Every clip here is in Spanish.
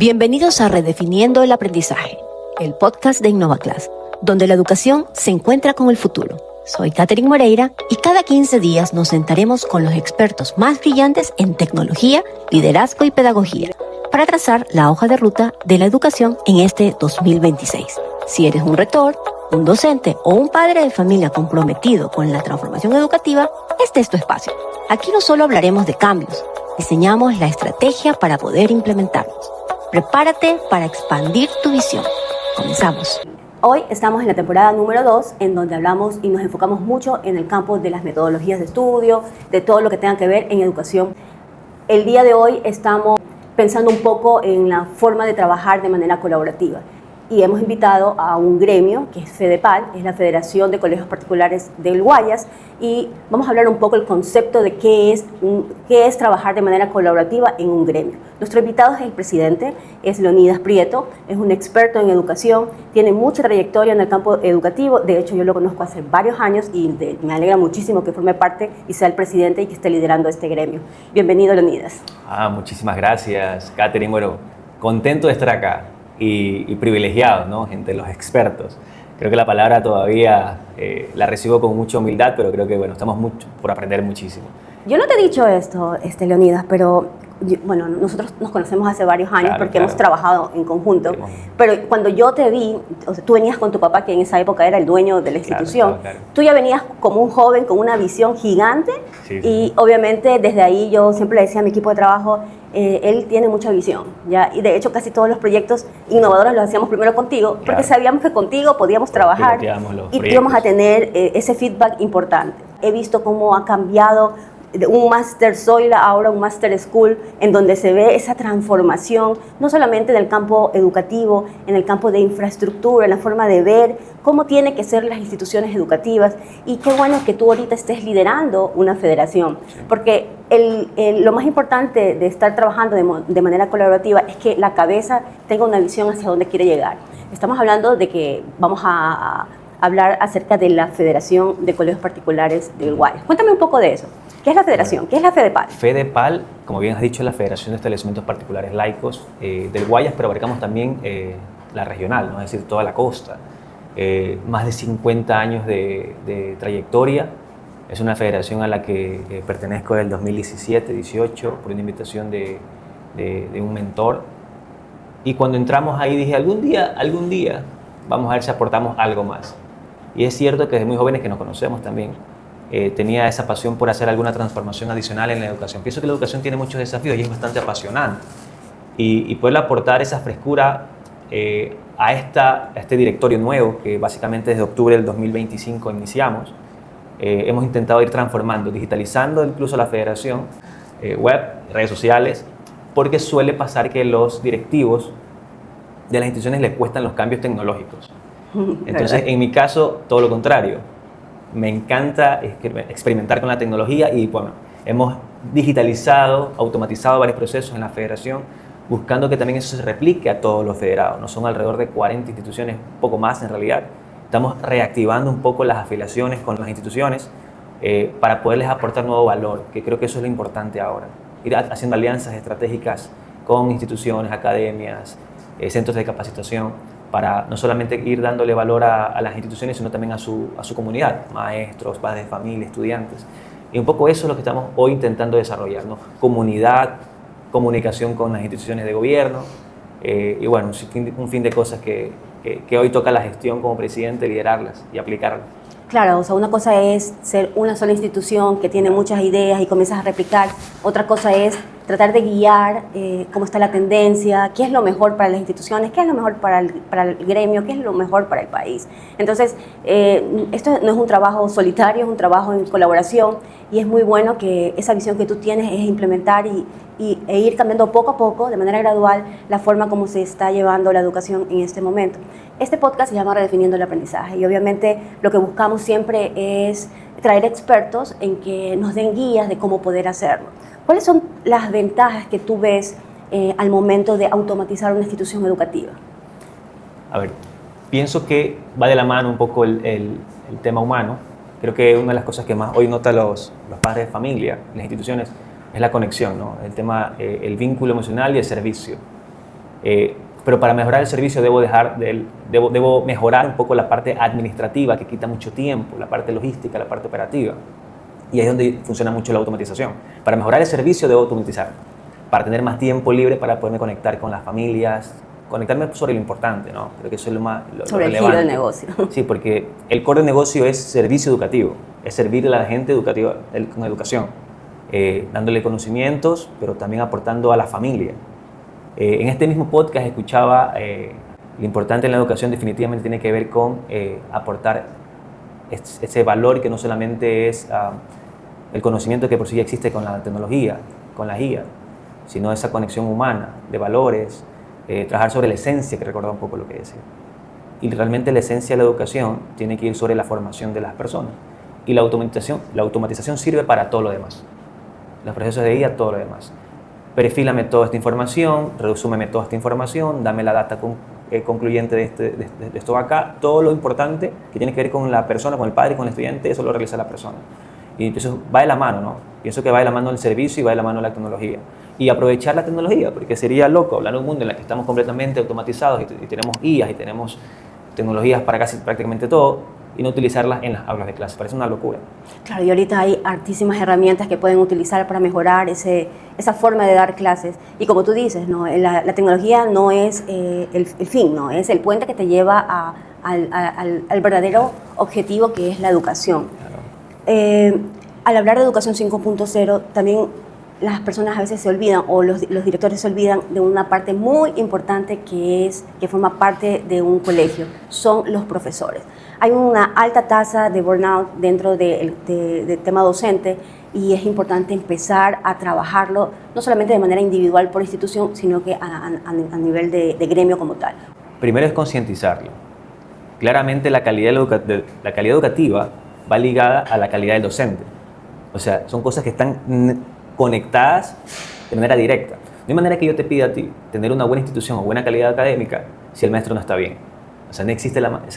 Bienvenidos a Redefiniendo el Aprendizaje, el podcast de InnovaClass, donde la educación se encuentra con el futuro. Soy Catherine Moreira y cada 15 días nos sentaremos con los expertos más brillantes en tecnología, liderazgo y pedagogía para trazar la hoja de ruta de la educación en este 2026. Si eres un rector, un docente o un padre de familia comprometido con la transformación educativa, este es tu espacio. Aquí no solo hablaremos de cambios, diseñamos la estrategia para poder implementarlos. Prepárate para expandir tu visión. Comenzamos. Hoy estamos en la temporada número 2, en donde hablamos y nos enfocamos mucho en el campo de las metodologías de estudio, de todo lo que tenga que ver en educación. El día de hoy estamos pensando un poco en la forma de trabajar de manera colaborativa. Y hemos invitado a un gremio que es FEDEPAL, es la Federación de Colegios Particulares del Guayas, y vamos a hablar un poco el concepto de qué es trabajar de manera colaborativa en un gremio. Nuestro invitado es el presidente, es Leonidas Prieto, es un experto en educación, tiene mucha trayectoria en el campo educativo, de hecho yo lo conozco hace varios años y me alegra muchísimo que forme parte y sea el presidente y que esté liderando este gremio. Bienvenido, Leonidas. Muchísimas gracias, Catherine. Bueno, contento de estar acá. Y privilegiados, ¿no? Gente, los expertos. Creo que la palabra todavía la recibo con mucha humildad, pero creo que bueno, estamos por aprender muchísimo. Yo no te he dicho esto, Leonidas, pero bueno, nosotros nos conocemos hace varios años porque hemos trabajado en conjunto, pero cuando yo te vi, o sea, tú venías con tu papá, que en esa época era el dueño de la institución, tú ya venías como un joven con una visión gigante y obviamente desde ahí yo siempre le decía a mi equipo de trabajo, él tiene mucha visión, ¿ya? Y de hecho casi todos los proyectos innovadores los hacíamos primero contigo, porque sabíamos que contigo podíamos trabajar y íbamos a tener ese feedback importante. He visto cómo ha cambiado de un Master Zoila ahora un Master School, en donde se ve esa transformación, no solamente en el campo educativo, en el campo de infraestructura, en la forma de ver cómo tienen que ser las instituciones educativas. Y qué bueno que tú ahorita estés liderando una federación, porque lo más importante de estar trabajando de manera colaborativa es que la cabeza tenga una visión hacia dónde quiere llegar. Estamos hablando de que vamos a hablar acerca de la Federación de Colegios Particulares del Guayas. Cuéntame un poco de eso. ¿Qué es la federación? ¿Qué es la FEDEPAL? FEDEPAL, como bien has dicho, es la Federación de Establecimientos Particulares Laicos del Guayas, pero abarcamos también la regional, ¿no? Es decir, toda la costa. Más de 50 años de trayectoria. Es una federación a la que pertenezco desde el 2017-18 por una invitación de un mentor. Y cuando entramos ahí dije, algún día vamos a ver si aportamos algo más. Y es cierto que desde muy jóvenes que nos conocemos también, tenía esa pasión por hacer alguna transformación adicional en la educación. Pienso que la educación tiene muchos desafíos y es bastante apasionante. Y poder aportar esa frescura a este directorio nuevo, que básicamente desde octubre del 2025 iniciamos, hemos intentado ir transformando, digitalizando incluso la federación, web, redes sociales, porque suele pasar que los directivos de las instituciones les cuestan los cambios tecnológicos. Entonces, en mi caso, todo lo contrario. Me encanta experimentar con la tecnología y bueno, hemos digitalizado, automatizado varios procesos en la federación, buscando que también eso se replique a todos los federados. No son alrededor de 40 instituciones, un poco más en realidad. Estamos reactivando un poco las afiliaciones con las instituciones para poderles aportar nuevo valor, que creo que eso es lo importante ahora. Ir haciendo alianzas estratégicas con instituciones, academias, centros de capacitación, para no solamente ir dándole valor a las instituciones, sino también a su comunidad, maestros, padres de familia, estudiantes. Y un poco eso es lo que estamos hoy intentando desarrollar, ¿no? Comunidad, comunicación con las instituciones de gobierno, y bueno, un fin de cosas que hoy toca la gestión como presidente, liderarlas y aplicarlas. Claro, o sea, una cosa es ser una sola institución que tiene muchas ideas y comienzas a replicar. Otra cosa es tratar de guiar cómo está la tendencia, qué es lo mejor para las instituciones, qué es lo mejor para el gremio, qué es lo mejor para el país. Entonces, esto no es un trabajo solitario, es un trabajo en colaboración y es muy bueno que esa visión que tú tienes es implementar e ir cambiando poco a poco, de manera gradual, la forma como se está llevando la educación en este momento. Este podcast se llama Redefiniendo el Aprendizaje y obviamente lo que buscamos siempre es traer expertos en que nos den guías de cómo poder hacerlo. ¿Cuáles son las ventajas que tú ves al momento de automatizar una institución educativa? A ver, pienso que va de la mano un poco el tema humano. Creo que una de las cosas que más hoy notan los padres de familia, las instituciones, es la conexión, ¿no? El tema, el vínculo emocional y el servicio. Pero para mejorar el servicio debo mejorar un poco la parte administrativa, que quita mucho tiempo, la parte logística, la parte operativa. Y ahí es donde funciona mucho la automatización. Para mejorar el servicio debo automatizar, para tener más tiempo libre para poderme conectar con las familias, conectarme sobre lo importante, ¿no? Creo que eso es lo más sobre relevante. El giro del negocio. Sí, porque el core del negocio es servicio educativo, es servirle a la gente educativa, con educación, dándole conocimientos, pero también aportando a la familia. En este mismo podcast escuchaba lo importante en la educación definitivamente tiene que ver con aportar ese valor que no solamente es el conocimiento que por sí ya existe con la tecnología, con la guía, sino esa conexión humana de valores, trabajar sobre la esencia, que recordaba un poco lo que decía. Y realmente la esencia de la educación tiene que ir sobre la formación de las personas. Y la automatización sirve para todo lo demás. Los procesos de guía, todo lo demás. Perfílame toda esta información, resúmeme toda esta información, dame la data concluyente de esto acá. Todo lo importante que tiene que ver con la persona, con el padre, con el estudiante, eso lo realiza la persona. Y entonces va de la mano, ¿no? Pienso que va de la mano el servicio y va de la mano la tecnología. Y aprovechar la tecnología, porque sería loco hablar de un mundo en el que estamos completamente automatizados y tenemos IAs y tenemos tecnologías para casi prácticamente todo, y no utilizarlas en las aulas de clase. Parece una locura. Claro, y ahorita hay hartísimas herramientas que pueden utilizar para mejorar esa forma de dar clases. Y como tú dices, ¿no? La tecnología no es el fin, ¿no? Es el puente que te lleva al verdadero objetivo, que es la educación. Claro. Al hablar de educación 5.0, también las personas a veces se olvidan, o los directores se olvidan de una parte muy importante que forma parte de un colegio, son los profesores. Hay una alta tasa de burnout dentro del tema docente, y es importante empezar a trabajarlo no solamente de manera individual por institución, sino que a nivel de gremio como tal. Primero es concientizarlo. Claramente la calidad educativa va ligada a la calidad del docente. O sea, son cosas que están conectadas de manera directa. No hay manera que yo te pida a ti tener una buena institución o buena calidad académica si el maestro no está bien. O sea,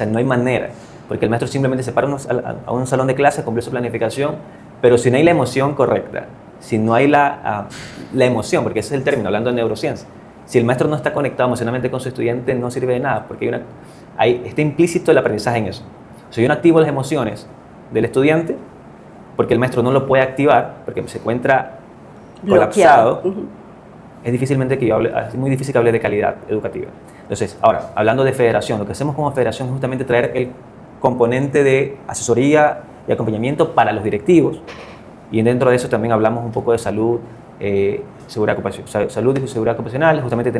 no hay manera, porque el maestro simplemente se para a un salón de clase, cumple su planificación, pero si no hay la emoción correcta, si no hay la emoción, porque ese es el término, hablando de neurociencia, si el maestro no está conectado emocionalmente con su estudiante, no sirve de nada, porque está implícito el aprendizaje en eso. Si yo no activo las emociones del estudiante, porque el maestro no lo puede activar, porque se encuentra colapsado, es muy difícil que hable de calidad educativa. Entonces, ahora, hablando de federación, lo que hacemos como federación es justamente traer el componente de asesoría y acompañamiento para los directivos, y dentro de eso también hablamos un poco de salud, salud y seguridad ocupacional. Justamente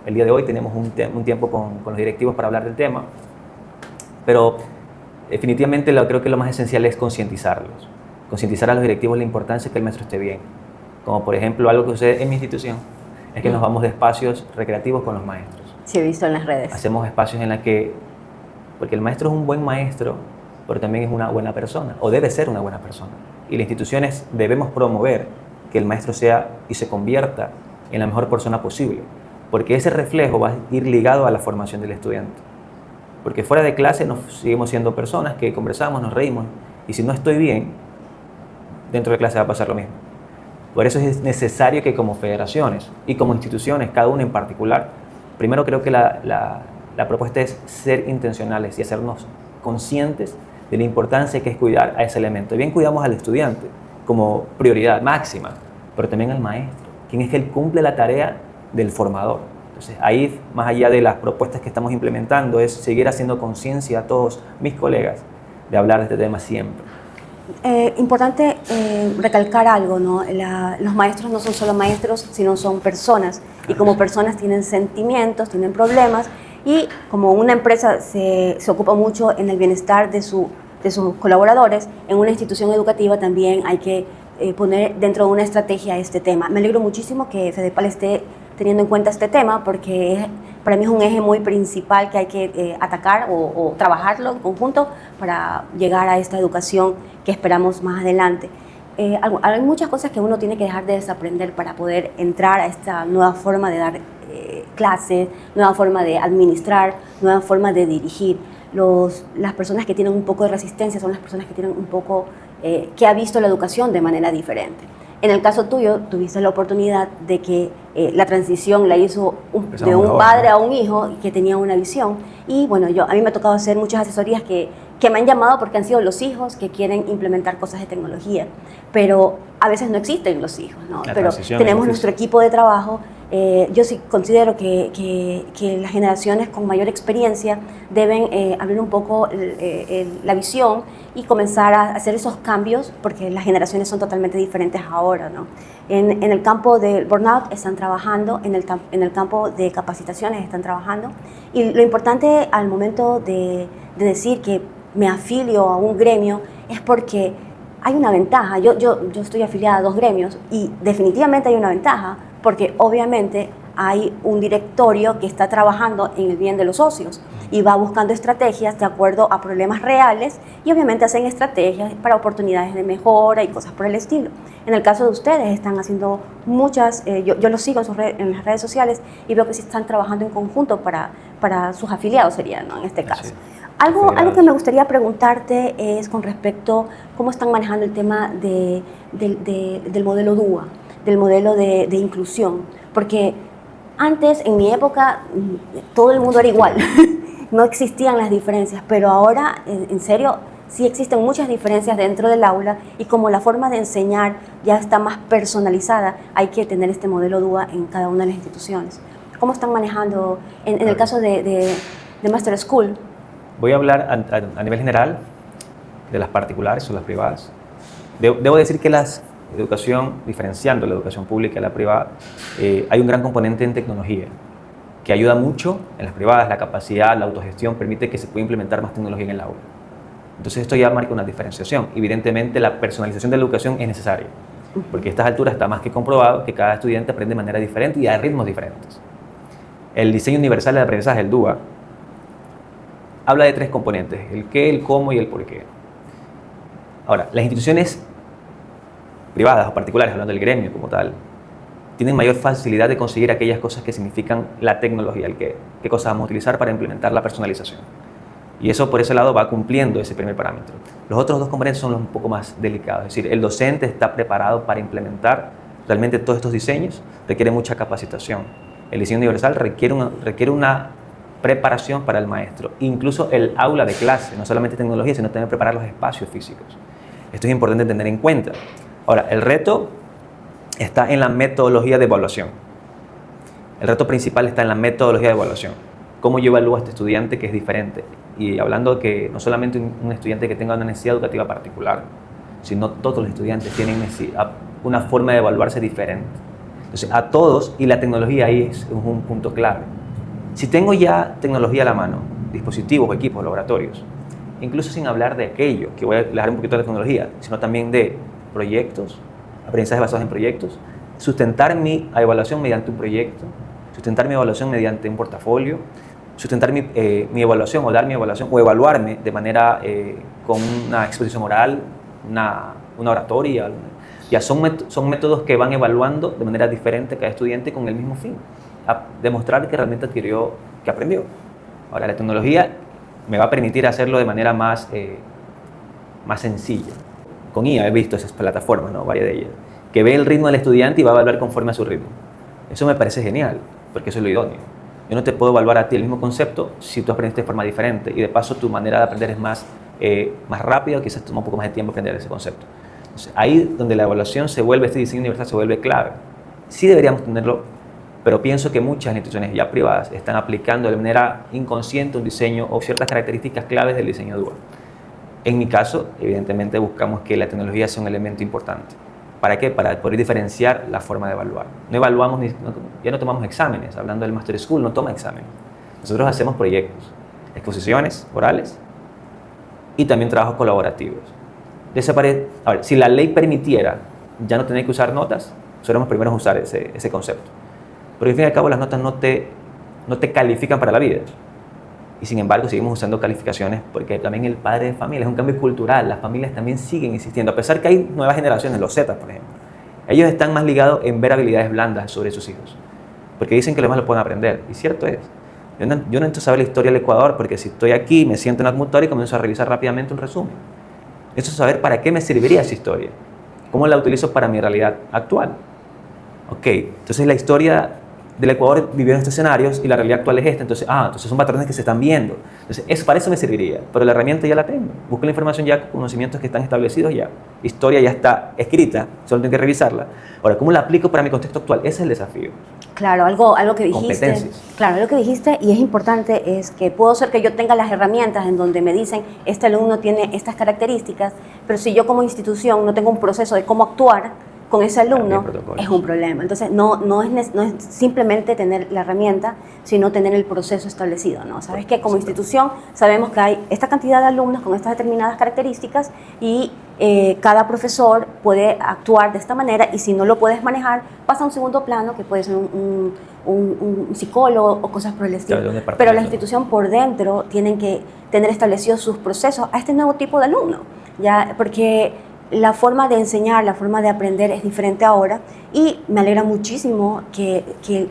el día de hoy tenemos un tiempo con los directivos para hablar del tema, pero definitivamente creo que lo más esencial es concientizar a los directivos la importancia de que el maestro esté bien. Como por ejemplo, algo que sucede en mi institución es que nos vamos de espacios recreativos con los maestros. Sí, he visto en las redes. Hacemos espacios en los que, porque el maestro es un buen maestro, pero también es una buena persona, o debe ser una buena persona. Y las instituciones debemos promover que el maestro sea y se convierta en la mejor persona posible, porque ese reflejo va a ir ligado a la formación del estudiante. Porque fuera de clase seguimos siendo personas que conversamos, nos reímos, y si no estoy bien, dentro de clase va a pasar lo mismo. Por eso es necesario que como federaciones y como instituciones, cada una en particular, primero creo que la propuesta es ser intencionales y hacernos conscientes de la importancia que es cuidar a ese elemento. Bien, cuidamos al estudiante como prioridad máxima, pero también al maestro, quien es que él cumple la tarea del formador. Entonces, ahí, más allá de las propuestas que estamos implementando, es seguir haciendo conciencia a todos mis colegas de hablar de este tema siempre. Importante recalcar algo, ¿no? Los maestros no son solo maestros, sino son personas, y como personas tienen sentimientos, tienen problemas, y como una empresa se ocupa mucho en el bienestar de sus colaboradores, en una institución educativa también hay que poner dentro de una estrategia este tema. Me alegro muchísimo que Fedepal esté teniendo en cuenta este tema, porque para mí es un eje muy principal que hay que atacar o trabajarlo en conjunto para llegar a esta educación que esperamos más adelante. Hay muchas cosas que uno tiene que dejar de desaprender para poder entrar a esta nueva forma de dar clases, nueva forma de administrar, nueva forma de dirigir. Las personas que tienen un poco de resistencia son las personas que tienen un poco, que ha visto la educación de manera diferente. En el caso tuyo, tuviste la oportunidad de que la transición la hizo de un padre a un hijo que tenía una visión. Y bueno, a mí me ha tocado hacer muchas asesorías que me han llamado porque han sido los hijos que quieren implementar cosas de tecnología. Pero a veces no existen los hijos, ¿no? Pero tenemos nuestro equipo de trabajo. Yo sí considero que las generaciones con mayor experiencia deben abrir un poco la visión y comenzar a hacer esos cambios, porque las generaciones son totalmente diferentes ahora, ¿no? En el campo del burnout están trabajando, en el campo de capacitaciones están trabajando, y lo importante al momento de decir que me afilio a un gremio es porque hay una ventaja. Yo estoy afiliada a 2 gremios y definitivamente hay una ventaja, porque obviamente hay un directorio que está trabajando en el bien de los socios y va buscando estrategias de acuerdo a problemas reales, y obviamente hacen estrategias para oportunidades de mejora y cosas por el estilo. En el caso de ustedes están haciendo muchas, yo los sigo en las redes sociales y veo que sí están trabajando en conjunto para sus afiliados, serían, ¿no? En este caso. Sí. Algo que me gustaría preguntarte es con respecto a cómo están manejando el tema del modelo DUA, del modelo de inclusión, porque antes, en mi época, todo el mundo era igual, no existían las diferencias, pero ahora, en serio, sí existen muchas diferencias dentro del aula, y como la forma de enseñar ya está más personalizada, hay que tener este modelo DUA en cada una de las instituciones. ¿Cómo están manejando en el caso de Master School? Voy a hablar a nivel general de las particulares o las privadas. Debo decir que la educación, diferenciando la educación pública y la privada, hay un gran componente en tecnología que ayuda mucho en las privadas. La capacidad, la autogestión permite que se pueda implementar más tecnología en el aula. Entonces esto ya marca una diferenciación. Evidentemente la personalización de la educación es necesaria, porque a estas alturas está más que comprobado que cada estudiante aprende de manera diferente y a ritmos diferentes. El diseño universal del aprendizaje, el DUA, habla de 3 componentes: el qué, el cómo y el por qué. Ahora, las instituciones privadas o particulares, hablando del gremio como tal, tienen mayor facilidad de conseguir aquellas cosas que significan la tecnología, el qué cosas vamos a utilizar para implementar la personalización. Y eso por ese lado va cumpliendo ese primer parámetro. Los otros 2 componentes son los un poco más delicados, es decir, el docente está preparado para implementar realmente todos estos diseños, requiere mucha capacitación. El diseño universal requiere una preparación para el maestro, incluso el aula de clase, no solamente tecnología, sino también preparar los espacios físicos. Esto es importante tener en cuenta. Ahora, el reto está en la metodología de evaluación. El reto principal está en la metodología de evaluación. ¿Cómo yo evalúo a este estudiante que es diferente? Y hablando de que no solamente un estudiante que tenga una necesidad educativa particular, sino todos los estudiantes tienen una forma de evaluarse diferente. Entonces, a todos, y la tecnología ahí es un punto clave. Si tengo ya tecnología a la mano, dispositivos, equipos, laboratorios, incluso sin hablar de aquello, que voy a hablar un poquito de tecnología, sino también de proyectos, aprendizajes basados en proyectos, sustentar mi evaluación mediante un proyecto, sustentar mi evaluación mediante un portafolio, sustentar mi evaluación o dar mi evaluación o evaluarme de manera con una exposición oral, una oratoria. Ya son métodos que van evaluando de manera diferente cada estudiante con el mismo fin, a demostrar que realmente adquirió, que aprendió. Ahora, la tecnología me va a permitir hacerlo de manera más sencilla. Con IA he visto esas plataformas, ¿no? Varias de ellas, que ve el ritmo del estudiante y va a evaluar conforme a su ritmo. Eso me parece genial, porque eso es lo idóneo. Yo no te puedo evaluar a ti el mismo concepto si tú aprendiste de forma diferente, y de paso tu manera de aprender es más rápida, o quizás toma un poco más de tiempo aprender ese concepto. Entonces, ahí donde la evaluación este diseño universal se vuelve clave. Sí deberíamos tenerlo, pero pienso que muchas instituciones ya privadas están aplicando de manera inconsciente un diseño o ciertas características claves del diseño DUA. En mi caso, evidentemente buscamos que la tecnología sea un elemento importante. ¿Para qué? Para poder diferenciar la forma de evaluar. No evaluamos, ya no tomamos exámenes. Hablando del Master School, no toma exámenes. Nosotros hacemos proyectos, exposiciones orales y también trabajos colaborativos. A ver, si la ley permitiera ya no tener que usar notas, seríamos primeros a usar ese concepto. Pero al fin y al cabo las notas no te califican para la vida. Y sin embargo seguimos usando calificaciones porque también el padre de familia es un cambio cultural. Las familias también siguen insistiendo, a pesar que hay nuevas generaciones, los Zetas por ejemplo. Ellos están más ligados en ver habilidades blandas sobre sus hijos, porque dicen que lo demás lo pueden aprender, y cierto es. Yo no necesito saber la historia del Ecuador, porque si estoy aquí me siento en la computadora y comienzo a revisar rápidamente un resumen. Necesito saber para qué me serviría esa historia. ¿Cómo la utilizo para mi realidad actual? Ok, entonces la historia del Ecuador vivió en estos escenarios y la realidad actual es esta. Entonces son patrones que se están viendo. Entonces, para eso me serviría. Pero la herramienta ya la tengo. Busco la información ya, conocimientos que están establecidos ya. Historia ya está escrita, solo tengo que revisarla. Ahora, ¿cómo la aplico para mi contexto actual? Ese es el desafío. Claro, algo que dijiste. Competencias. Claro, algo que dijiste y es importante es que puedo ser que yo tenga las herramientas en donde me dicen este alumno tiene estas características, pero si yo como institución no tengo un proceso de cómo actuar con ese alumno, es un problema. Entonces, no es simplemente tener la herramienta, sino tener el proceso establecido, ¿no? Sabes que como institución sabemos que hay esta cantidad de alumnos con estas determinadas características y cada profesor puede actuar de esta manera, y si no lo puedes manejar, pasa a un segundo plano, que puede ser un psicólogo o cosas por el estilo. Claro, pero la institución por dentro tienen que tener establecidos sus procesos a este nuevo tipo de alumno, ¿ya? Porque la forma de enseñar, la forma de aprender es diferente ahora, y me alegra muchísimo que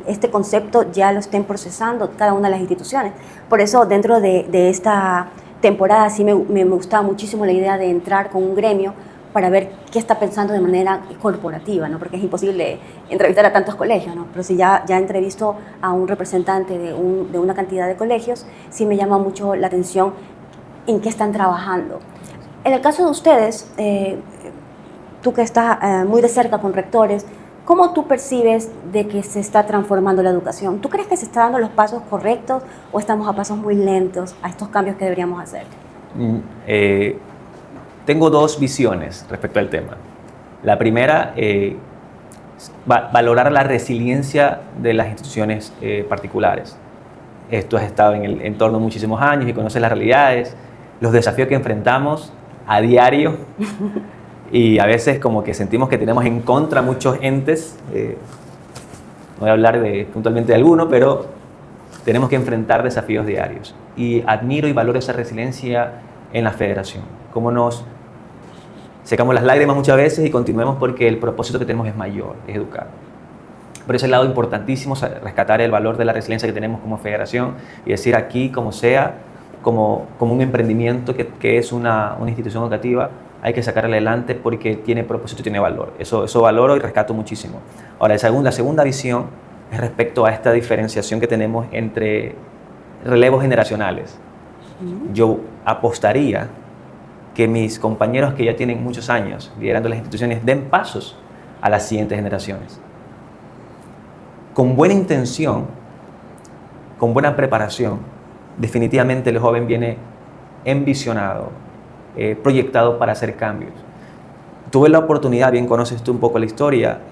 este concepto ya lo estén procesando cada una de las instituciones. Por eso, dentro de esta temporada sí me gustaba muchísimo la idea de entrar con un gremio para ver qué está pensando de manera corporativa, ¿no? Porque es imposible entrevistar a tantos colegios, ¿no? Pero si ya entrevisto a un representante de una cantidad de colegios, sí me llama mucho la atención en qué están trabajando. En el caso de ustedes, tú que estás muy de cerca con rectores, ¿cómo tú percibes de que se está transformando la educación? ¿Tú crees que se están dando los pasos correctos o estamos a pasos muy lentos a estos cambios que deberíamos hacer? Tengo dos visiones respecto al tema. La primera, valorar la resiliencia de las instituciones particulares. Tú has estado en el entorno muchísimos años y conoces las realidades, los desafíos que enfrentamos a diario, y a veces como que sentimos que tenemos en contra muchos entes. No voy a hablar puntualmente de alguno, pero tenemos que enfrentar desafíos diarios. Y admiro y valoro esa resiliencia en la federación. Cómo nos secamos las lágrimas muchas veces y continuemos porque el propósito que tenemos es mayor, es educar. Por ese lado, importantísimo rescatar el valor de la resiliencia que tenemos como federación y decir aquí, como sea, como un emprendimiento que es una institución educativa, hay que sacarla adelante porque tiene propósito, tiene valor. Eso valoro y rescato muchísimo. Ahora, la segunda visión es respecto a esta diferenciación que tenemos entre relevos generacionales. Yo apostaría que mis compañeros que ya tienen muchos años liderando las instituciones den pasos a las siguientes generaciones. Con buena intención, con buena preparación, definitivamente el joven viene envisionado, proyectado para hacer cambios. Tuve la oportunidad, bien conoces tú un poco la historia,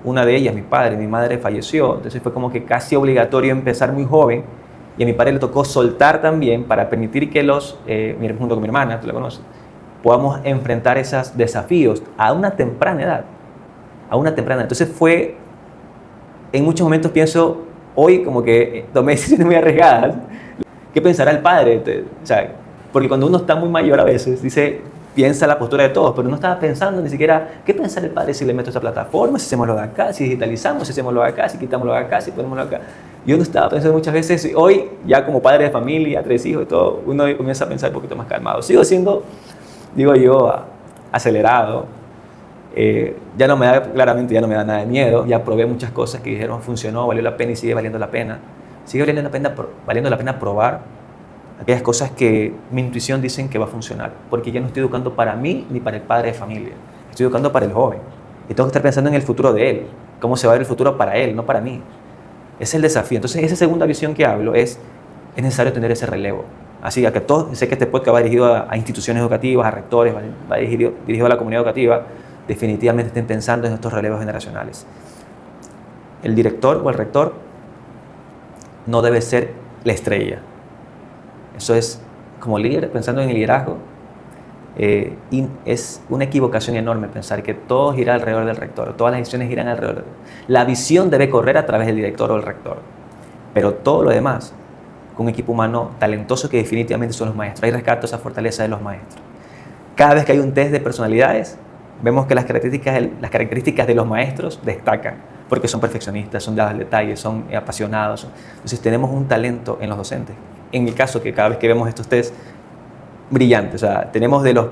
una de ellas, mi madre falleció, entonces fue como que casi obligatorio empezar muy joven, y a mi padre le tocó soltar también para permitir que junto con mi hermana, tú la conoces, podamos enfrentar esos desafíos a una temprana edad. Entonces fue, en muchos momentos pienso, hoy como que tomé decisiones muy arriesgadas. ¿Qué pensará el padre? Porque cuando uno está muy mayor a veces, piensa la postura de todos, pero no estaba pensando ni siquiera qué pensará el padre si le meto esta plataforma, si hacemos lo de acá, si digitalizamos, si hacemos lo de acá, si quitamos lo de acá, si ponemos lo de acá. Yo no estaba pensando muchas veces. Hoy, ya como padre de familia, 3 hijos y todo, uno comienza a pensar un poquito más calmado. Sigo siendo, digo yo, acelerado. Ya no me da nada de miedo. Ya probé muchas cosas que dijeron funcionó, valió la pena y sigue valiendo la pena. Sigue valiendo la pena probar aquellas cosas que mi intuición dicen que va a funcionar, porque ya no estoy educando para mí ni para el padre de familia, estoy educando para el joven y tengo que estar pensando en el futuro de él, cómo se va a ver el futuro para él, no para mí. Ese es el desafío. Entonces, esa segunda visión que hablo es necesario tener ese relevo. Así que sé que este podcast va dirigido a instituciones educativas, a rectores, va dirigido a la comunidad educativa. Definitivamente estén pensando en estos relevos generacionales. El director o el rector no debe ser la estrella. Eso es, como líder, pensando en el liderazgo, y es una equivocación enorme pensar que todo gira alrededor del rector, todas las decisiones giran alrededor. La visión debe correr a través del director o el rector, pero todo lo demás, con un equipo humano talentoso que definitivamente son los maestros. Ahí rescato esa fortaleza de los maestros. Cada vez que hay un test de personalidades, vemos que las características de los maestros destacan, porque son perfeccionistas, son dados al detalle, son apasionados. Entonces tenemos un talento en los docentes. En mi caso, que cada vez que vemos estos test, brillantes. O sea, tenemos de los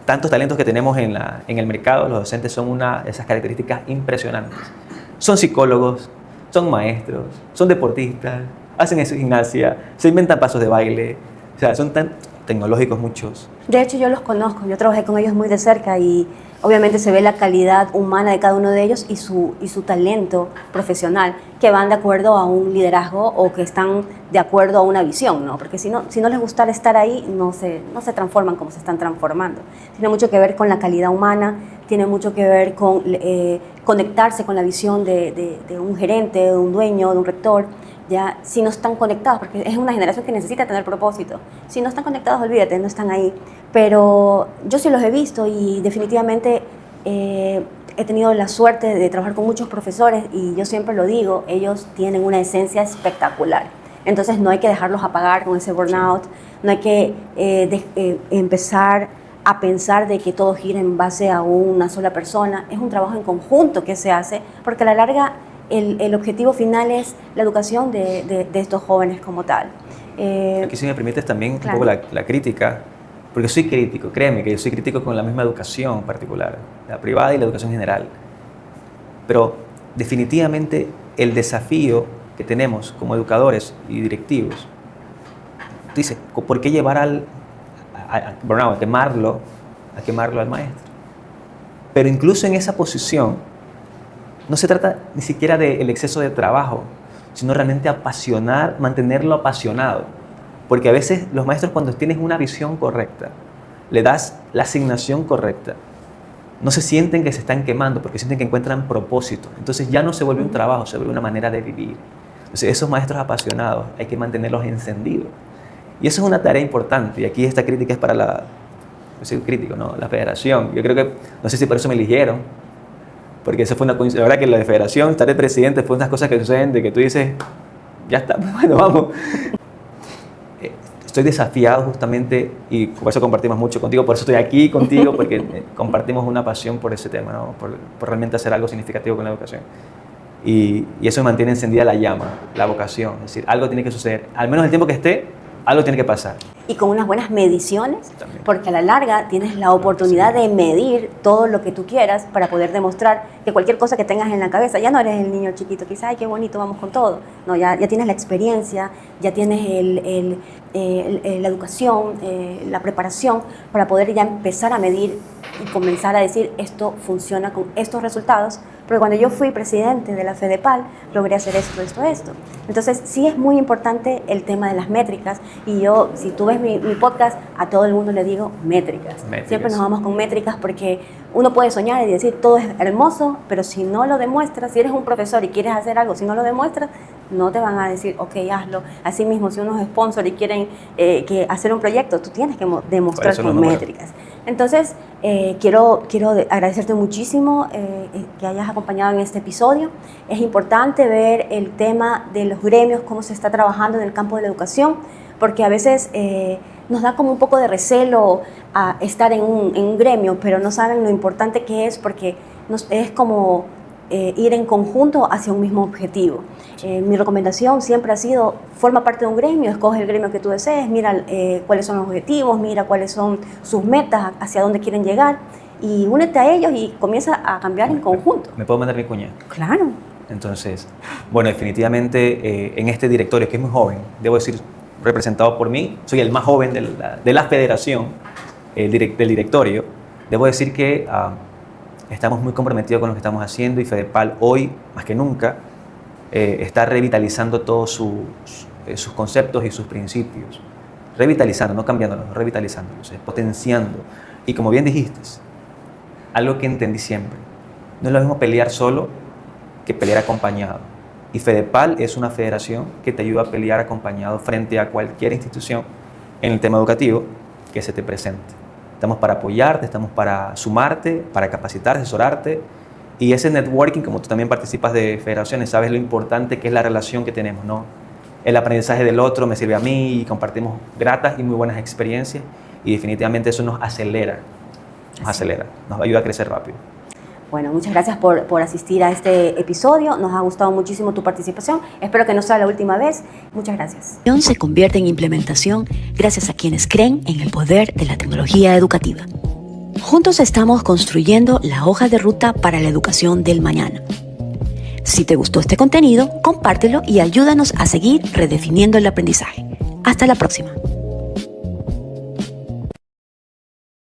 tantos talentos que tenemos en el mercado, los docentes son una de esas características impresionantes. Son psicólogos, son maestros, son deportistas, hacen eso gimnasia, se inventan pasos de baile, o sea, son tan tecnológicos muchos. De hecho, yo los conozco, yo trabajé con ellos muy de cerca y obviamente se ve la calidad humana de cada uno de ellos y su talento profesional, que van de acuerdo a un liderazgo o que están de acuerdo a una visión, ¿no? Porque si no les gustara estar ahí, no se transforman como se están transformando. Tiene mucho que ver con la calidad humana, tiene mucho que ver con conectarse con la visión de un gerente, de un dueño, de un rector. Ya, si no están conectados, porque es una generación que necesita tener propósito. Si no están conectados, olvídate, no están ahí. Pero yo sí los he visto y definitivamente he tenido la suerte de trabajar con muchos profesores y yo siempre lo digo, ellos tienen una esencia espectacular. Entonces no hay que dejarlos apagar con ese burnout, no hay que empezar a pensar de que todo gira en base a una sola persona. Es un trabajo en conjunto que se hace, porque a la larga el objetivo final es la educación de estos jóvenes como tal. Aquí, si me permites también claro. un poco la crítica, porque soy crítico, créeme que yo soy crítico con la misma educación particular, la privada y la educación general. Pero definitivamente el desafío que tenemos como educadores y directivos, dice, ¿por qué llevar a quemarlo al maestro? Pero incluso en esa posición, no se trata ni siquiera del exceso de trabajo, sino realmente mantenerlo apasionado. Porque a veces los maestros, cuando tienes una visión correcta, le das la asignación correcta, no se sienten que se están quemando porque sienten que encuentran propósito. Entonces ya no se vuelve un trabajo, se vuelve una manera de vivir. Entonces esos maestros apasionados hay que mantenerlos encendidos. Y eso es una tarea importante. Y aquí esta crítica es para la federación. Yo creo que, no sé si por eso me eligieron, porque eso fue una coincidencia. La verdad que la de federación, estar de presidente, fue unas cosas que suceden de que tú dices, ya está, bueno, vamos. Estoy desafiado justamente, y por eso compartimos mucho contigo, por eso estoy aquí contigo, porque compartimos una pasión por ese tema, ¿no? por realmente hacer algo significativo con la educación. Y eso mantiene encendida la llama, la vocación. Es decir, algo tiene que suceder, al menos el tiempo que esté, algo tiene que pasar. Y con unas buenas mediciones, También. porque a la larga tienes la oportunidad de medir todo lo que tú quieras para poder demostrar que cualquier cosa que tengas en la cabeza, ya no eres el niño chiquito que dice, ay, qué bonito, vamos con todo. No, ya tienes la experiencia, ya tienes la educación, la preparación para poder ya empezar a medir y comenzar a decir, esto funciona con estos resultados. Porque cuando yo fui presidente de la FEDEPAL, logré hacer esto. Entonces, sí es muy importante el tema de las métricas. Y yo, si tú ves mi podcast, a todo el mundo le digo métricas. Siempre nos vamos con métricas porque uno puede soñar y decir, todo es hermoso, pero si no lo demuestras, si eres un profesor y quieres hacer algo, si no lo demuestras, no te van a decir, ok, hazlo. Asimismo, si unos sponsors y quieren hacer un proyecto, tú tienes que demostrar con métricas. Entonces, quiero agradecerte muchísimo que hayas acompañado en este episodio. Es importante ver el tema de los gremios, cómo se está trabajando en el campo de la educación, porque a veces nos da como un poco de recelo a estar en un gremio, pero no saben lo importante que es, porque es como ir en conjunto hacia un mismo objetivo. Mi recomendación siempre ha sido, forma parte de un gremio, escoge el gremio que tú desees, mira cuáles son los objetivos, mira cuáles son sus metas, hacia dónde quieren llegar, y únete a ellos y comienza a cambiar en conjunto. ¿Me puedo mandar mi cuña? Claro. Entonces, bueno, definitivamente en este directorio, que es muy joven, debo decir, representado por mí, soy el más joven de la federación, del directorio, debo decir que estamos muy comprometidos con lo que estamos haciendo y FEDEPAL hoy, más que nunca, está revitalizando todos sus conceptos y sus principios. Revitalizando, no cambiándolos, revitalizándolos, potenciando. Y como bien dijiste, algo que entendí siempre, no es lo mismo pelear solo que pelear acompañado. Y FEDEPAL es una federación que te ayuda a pelear acompañado frente a cualquier institución en el tema educativo que se te presente. Estamos para apoyarte, estamos para sumarte, para capacitarte, asesorarte. Y ese networking, como tú también participas de federaciones, sabes lo importante que es la relación que tenemos, ¿no? El aprendizaje del otro me sirve a mí y compartimos gratas y muy buenas experiencias. Y definitivamente eso nos acelera, nos ayuda a crecer rápido. Bueno, muchas gracias por asistir a este episodio. Nos ha gustado muchísimo tu participación. Espero que no sea la última vez. Muchas gracias. Se convierte en implementación gracias a quienes creen en el poder de la tecnología educativa. Juntos estamos construyendo la hoja de ruta para la educación del mañana. Si te gustó este contenido, compártelo y ayúdanos a seguir redefiniendo el aprendizaje. Hasta la próxima.